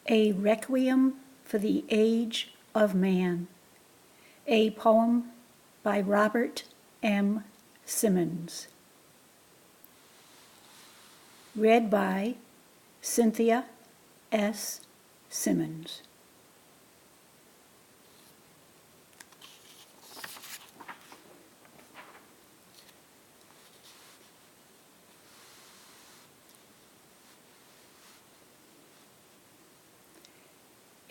A Requiem for the Age of Man, a poem by Robert M. Simmons. Read by Cynthia S. Simmons.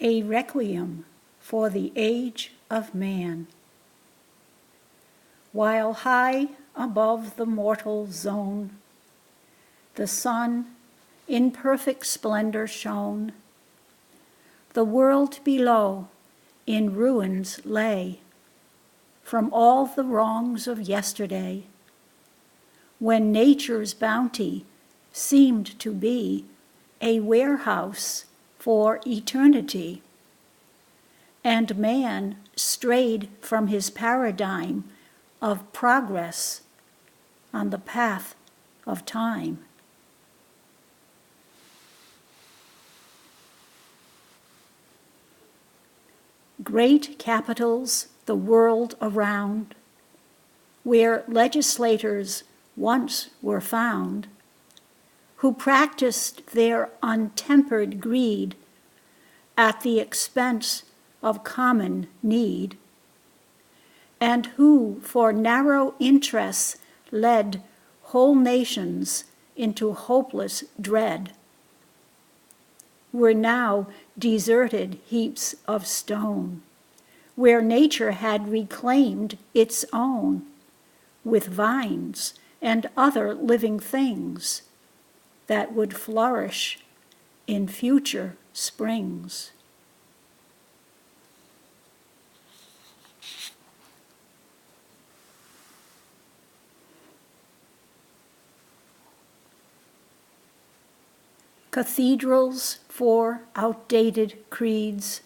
A Requiem for the Age of Man. While high above the mortal zone, the sun in perfect splendor shone, the world below in ruins lay from all the wrongs of yesterday, when nature's bounty seemed to be a warehouse for eternity, and man strayed from his paradigm of progress on the path of time. Great capitals the world around, where legislators once were found, who practiced their untempered greed at the expense of common need, and who for narrow interests led whole nations into hopeless dread, were now deserted heaps of stone, where nature had reclaimed its own, with vines and other living things that would flourish in future springs. Cathedrals for outdated creeds,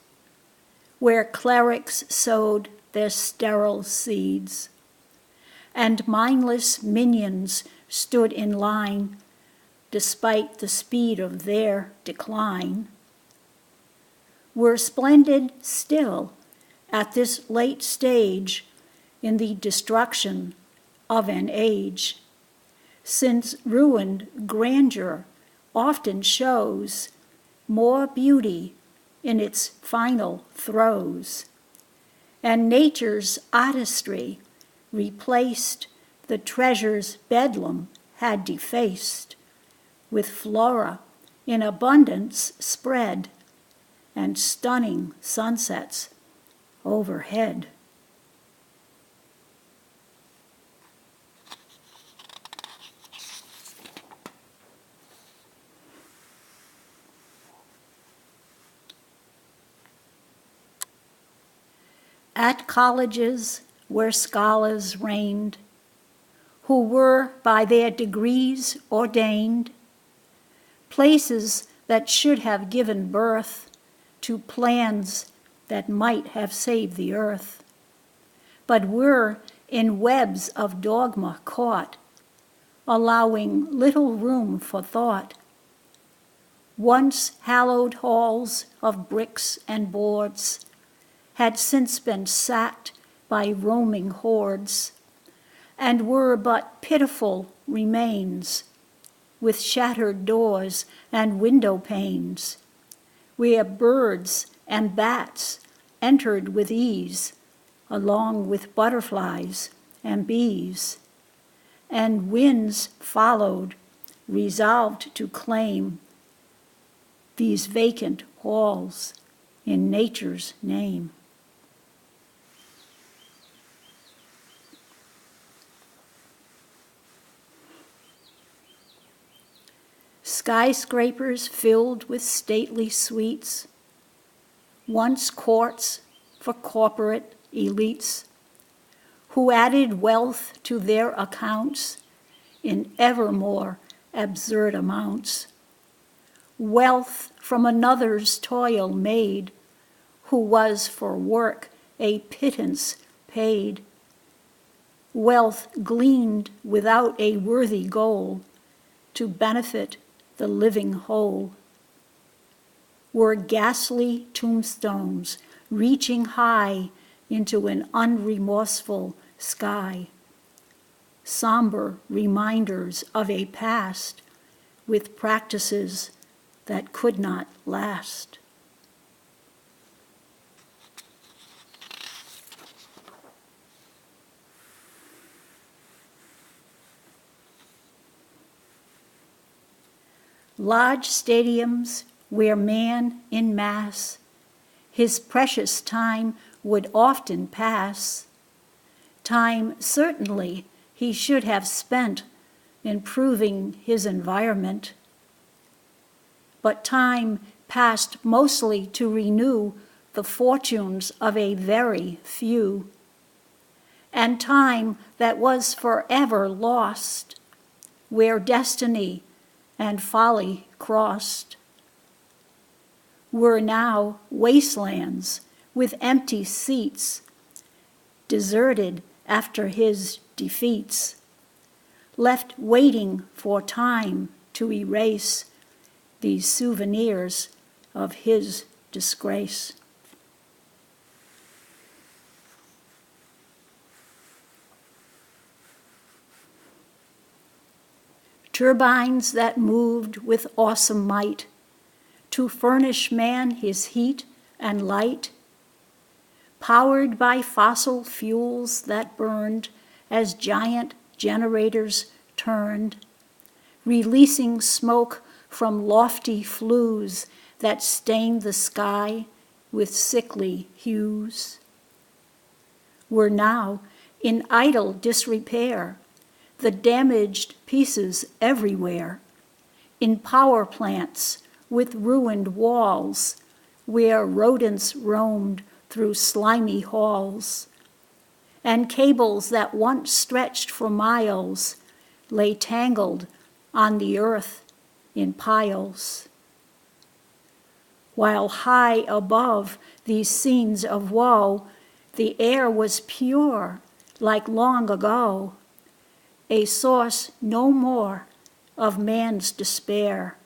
where clerics sowed their sterile seeds, and mindless minions stood in line despite the speed of their decline, were splendid still at this late stage in the destruction of an age, since ruined grandeur often shows more beauty in its final throes, and nature's artistry replaced the treasures bedlam had defaced, with flora in abundance spread and stunning sunsets overhead. At colleges where scholars reigned, who were by their degrees ordained, places that should have given birth to plans that might have saved the earth, but were in webs of dogma caught, allowing little room for thought. Once hallowed halls of bricks and boards had since been sacked by roaming hordes, and were but pitiful remains, with shattered doors and window panes, where birds and bats entered with ease, along with butterflies and bees, and winds followed, resolved to claim these vacant halls in nature's name. Skyscrapers filled with stately suites, once courts for corporate elites, who added wealth to their accounts in ever more absurd amounts. Wealth from another's toil made, who was for work a pittance paid. Wealth gleaned without a worthy goal to benefit the living whole. were ghastly tombstones reaching high into an unremorseful sky, somber reminders of a past with practices that could not last. Large stadiums where man in mass his precious time would often pass, time certainly he should have spent improving his environment, but time passed mostly to renew the fortunes of a very few, and time that was forever lost, where destiny and folly crossed, were now wastelands with empty seats, deserted after his defeats, left waiting for time to erase these souvenirs of his disgrace. Turbines that moved with awesome might to furnish man his heat and light, powered by fossil fuels that burned as giant generators turned, releasing smoke from lofty flues that stained the sky with sickly hues, were now in idle disrepair, the damaged pieces everywhere, in power plants with ruined walls, where rodents roamed through slimy halls, and cables that once stretched for miles lay tangled on the earth in piles. While high above these scenes of woe, the air was pure like long ago, a source no more of man's despair,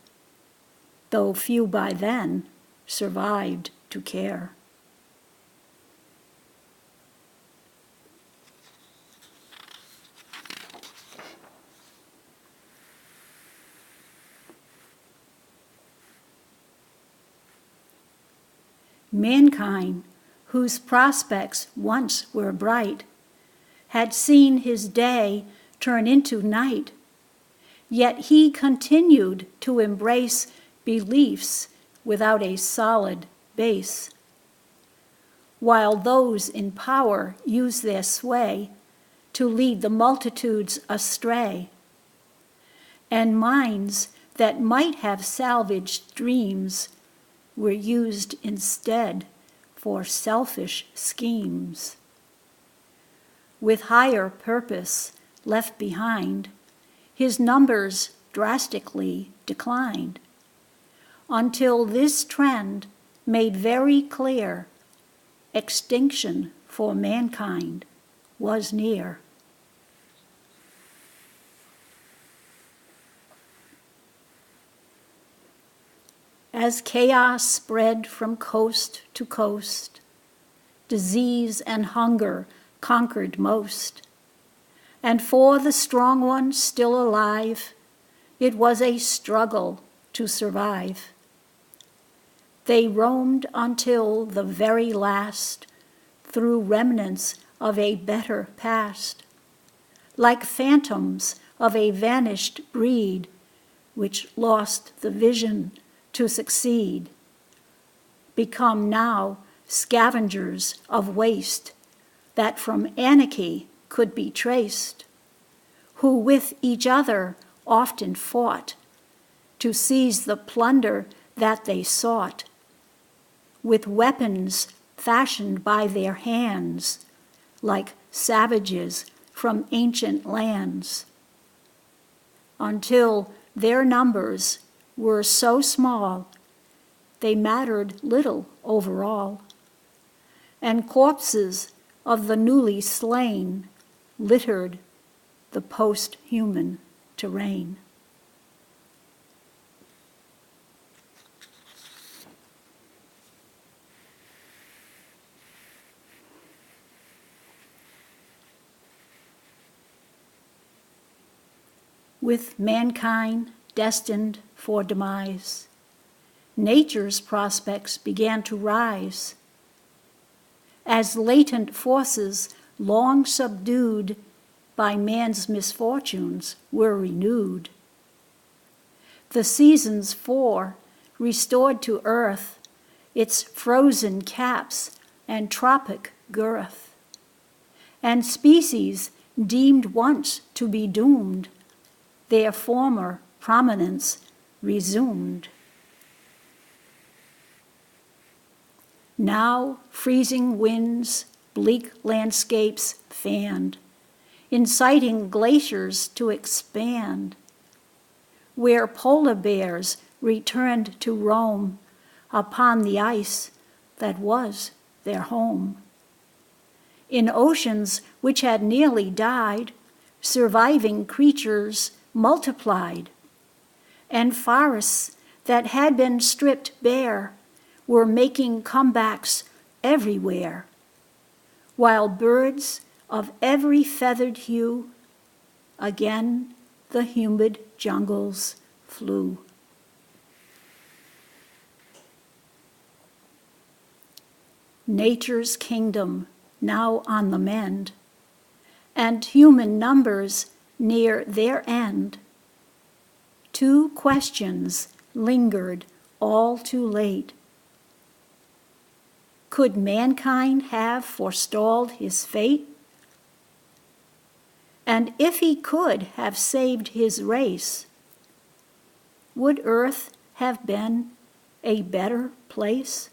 though few by then survived to care. Mankind, whose prospects once were bright, had seen his day turn into night, yet he continued to embrace beliefs without a solid base, while those in power use their sway to lead the multitudes astray, and minds that might have salvaged dreams were used instead for selfish schemes. With higher purpose left behind, his numbers drastically declined, until this trend made very clear extinction for mankind was near. As chaos spread from coast to coast, disease and hunger conquered most, and for the strong ones still alive, it was a struggle to survive. They roamed until the very last, through remnants of a better past, like phantoms of a vanished breed, which lost the vision to succeed, become now scavengers of waste that from anarchy could be traced, who with each other often fought to seize the plunder that they sought, with weapons fashioned by their hands, like savages from ancient lands, until their numbers were so small they mattered little overall, and corpses of the newly slain littered the post-human terrain. with mankind destined for demise, nature's prospects began to rise. As latent forces long subdued by man's misfortunes were renewed, the seasons four restored to earth its frozen caps and tropic girth, and species deemed once to be doomed their former prominence resumed. Now freezing winds bleak landscapes fanned, inciting glaciers to expand, where polar bears returned to roam upon the ice that was their home. In oceans which had nearly died, surviving creatures multiplied, and forests that had been stripped bare were making comebacks everywhere, while birds of every feathered hue again the humid jungles flew. Nature's kingdom now on the mend, and human numbers near their end. Two questions lingered all too late. Could mankind have forestalled his fate? And if he could have saved his race, would Earth have been a better place?